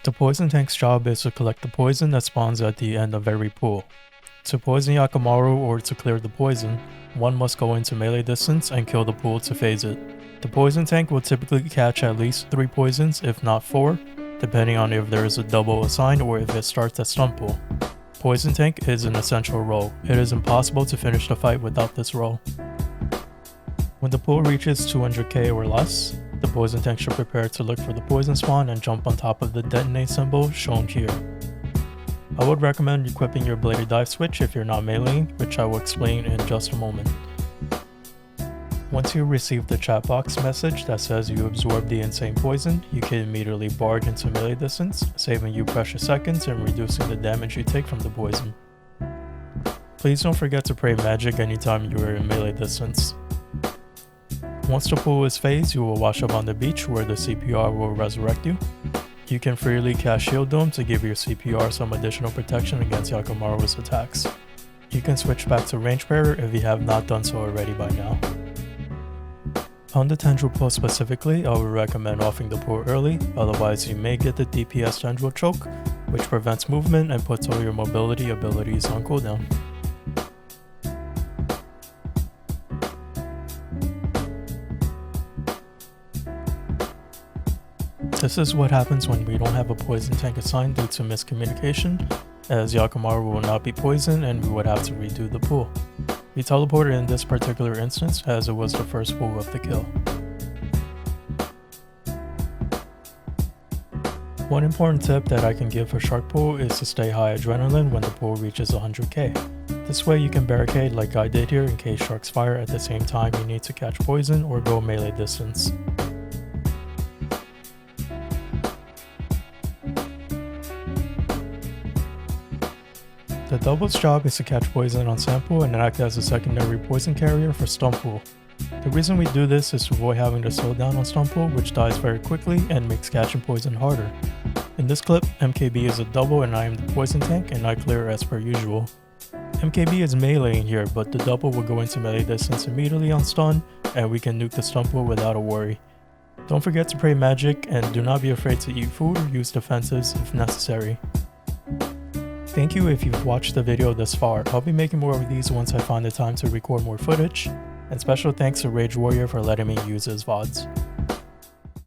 The poison tank's job is to collect the poison that spawns at the end of every pool. To poison Yakamaru or to clear the poison, one must go into melee distance and kill the pool to phase it. The poison tank will typically catch at least 3 poisons, if not 4, depending on if there is a double assigned or if it starts at stun pool. Poison tank is an essential role. It is impossible to finish the fight without this role. When the pool reaches 200k or less, the poison tank should prepare to look for the poison spawn and jump on top of the detonate symbol shown here. I would recommend equipping your bladed dive switch if you're not meleeing, which I will explain in just a moment. Once you receive the chat box message that says you absorbed the insane poison, you can immediately barge into melee distance, saving you precious seconds and reducing the damage you take from the poison. Please don't forget to pray magic anytime you are in melee distance. Once the pool is phased, you will wash up on the beach where the CPR will resurrect you. You can freely cast Shield Dome to give your CPR some additional protection against Yakamaru's attacks. You can switch back to Range Bearer if you have not done so already by now. On the Tendril Pool specifically, I would recommend offing the pool early, otherwise you may get the DPS Tendril Choke, which prevents movement and puts all your mobility abilities on cooldown. This is what happens when we don't have a poison tank assigned due to miscommunication, as Yakamaru will not be poisoned and we would have to redo the pool. We teleported in this particular instance as it was the first pool of the kill. One important tip that I can give for Shark Pool is to stay high adrenaline when the pool reaches 100k. This way you can barricade like I did here in case sharks fire at the same time you need to catch poison or go melee distance. The Double's job is to catch poison on sample and act as a secondary poison carrier for stun pool. The reason we do this is to avoid having to slow down on stun pool, which dies very quickly and makes catching poison harder. In this clip, MKB is a double and I am the poison tank and I clear as per usual. MKB is meleeing here, but the double will go into melee distance immediately on stun and we can nuke the stun pool without a worry. Don't forget to pray magic and do not be afraid to eat food or use defensives if necessary. Thank you if you've watched the video this far. I'll be making more of these once I find the time to record more footage, and special thanks to Rage Warrior for letting me use his VODs.